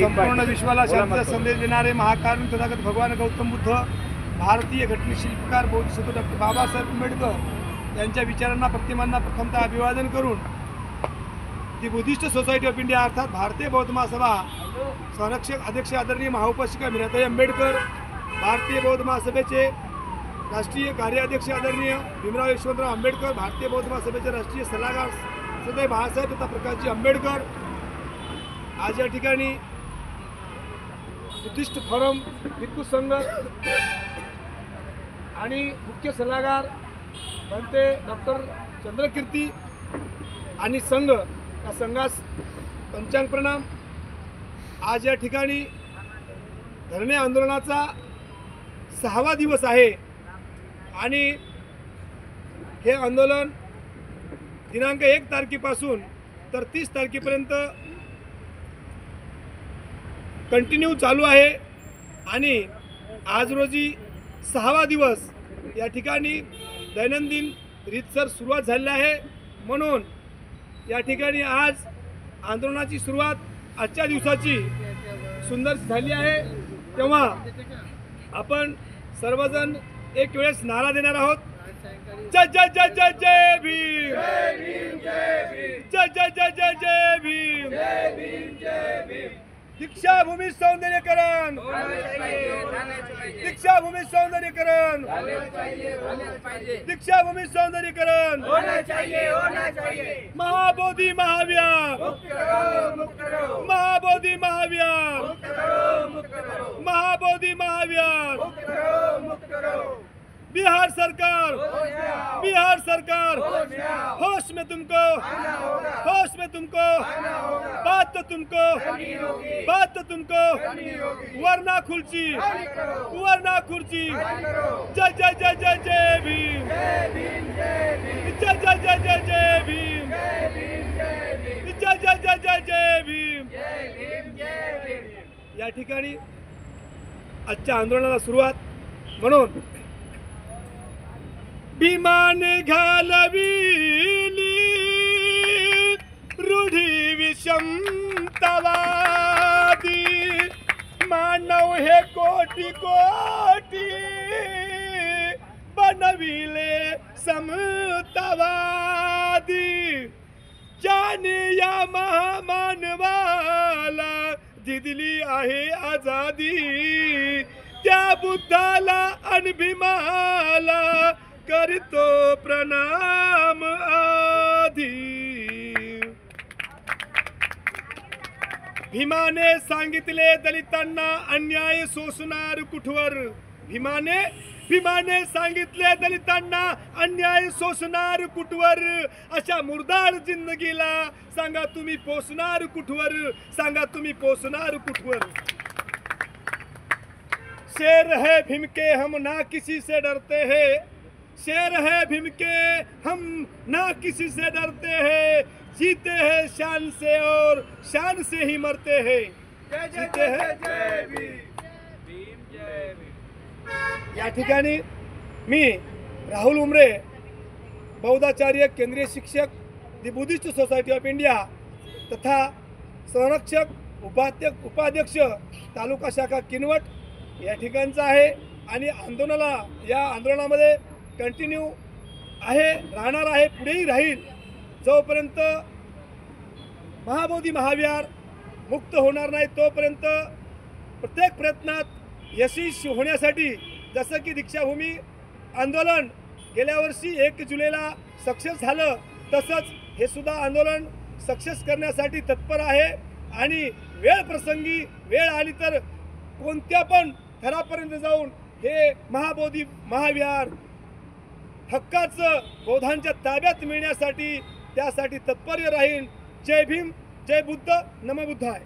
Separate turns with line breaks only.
संपूर्ण विश्वाला शांतीचा संदेश देणारे महाकारुण तथागत भगवान गौतम बुद्ध, भारतीय घटने शिल्पकार बोधिसत्व डॉक्टर बाबासाहेब आंबेडकर यांच्या विचारांना प्रतिमांना प्रथमतः अभिवादन करून दी बुद्धिस्ट सोसायटी ऑफ इंडिया अर्थात भारतीय बौद्ध महासभा संरक्षक अध्यक्ष आदरणीय महाउपासिका मीराताई आंबेडकर, भारतीय बौद्ध महासभेचे राष्ट्रीय कार्याध्यक्ष आदरणीय भीमराव यशवंतराव आंबेडकर, भारतीय बौद्ध महासभेचे राष्ट्रीय सल्लागार सदैव बाळासाहेब तथा प्रकाशजी आंबेडकर आज या ठिकाणी बुद्धिस्ट फोरम भिक्खू संघ आणि मुख्य सल्लागार बनते डॉक्टर चंद्रकीर्ती आणि संघ या संघास पंचांग प्रणाम। आज या ठिकाणी धरणे आंदोलनाचा 6वा दिवस आहे आणि हे आंदोलन दिनांक 1 तारखेपासून तर 30 तारखेपर्यंत कंटिन्यू चालू आहे आणि आज रोजी 6वा दिवस या ठिकाणी दैनंदिन रीतसर सुरुवात झाली आहे। म्हणून या ठिकाणी आज आंदोलनाची सुरुवात आजच्या दिवसाची सुंदर झाली आहे। तेव्हा आपण सर्वजण एक वेळेस नारा देणार आहोत, जय जय जय जय जय भीम, जय जय जय जय जय भीम, दीक्षाभूमी सौंदर्यकरण, दीक्षाभूमी सौंदर्यकरण, दीक्षाभूमी सौंदर्यकरण, महाबोधि महाविहार, महाबोधि महाविहार, महाबोधि महाविहार, बिहार सरकार, बिहार सरकार, होश में तुमको, होश में तुमको, बात तो तुमको, बात तो तुमको, वरना खुर्ची, वरना खुर्ची, जय जय जय जय जय भीम, जय जय जय जय जय भीम, जय जय जय जय जय भीम। या ठिकाणी आजच्या आंदोलनाला सुरुवात म्हणून भीमाने घालविली रूढी विषमतावादी, मानव हे कोटी कोटी बनविले समतावादी, ज्याने या महामानवाला दिली आहे आजादी, त्या बुद्धाला आणि भीमाला करतो प्रणाम आधी। भीमाने सांगितले दलितांना अन्याय सोसणार कुठवर, भीमाने सांगितले दलितांना अन्याय सोसणार कुठवर, अशा मुर्दार जिंदगीला सांगा तुम्ही पोसणार कुठवर, सांगा तुम्ही पोसणार कुठवर। शेर है भीम के हम ना किसी से डरते हैं, शेर है भीम के हम ना किसी से डरते हैं, जीते हैं शान से और शान से ही मरते हैं, जीते हैं जय भीम, जय भीम। या ठिकाणी मी राहुल उमरे, बौद्धाचार्य, केंद्रीय शिक्षक, दी बुद्धिस्ट सोसायटी ऑफ इंडिया तथा संरक्षक उपाध्यक्ष तालुका शाखा किनवट या ठिकाणचा आहे आणि या आंदोलनामध्ये कंटिन्यू आहे, राहणार आहे, पुढेही राहील जोपर्यंत महाबोधी महाविहार मुक्त होणार नाही तोपर्यंत प्रत्येक प्रयत्नात यशस्वी होण्यासाठी, जसं की दीक्षाभूमी आंदोलन गेल्या वर्षी 1 जुलैला सक्सेस झालं, तसंच हे सुद्धा आंदोलन सक्सेस करण्यासाठी तत्पर आहे आणि वेळ प्रसंगी वेळ आली तर कोणत्या पण थरापर्यंत जाऊन हे महाबोधी महाविहार हक्काचं बौद्धांच्या ताब्यात मिळण्यासाठी त्यासाठी तत्पर राहील। जय भीम, जय बुद्ध, नमो बुद्धाय।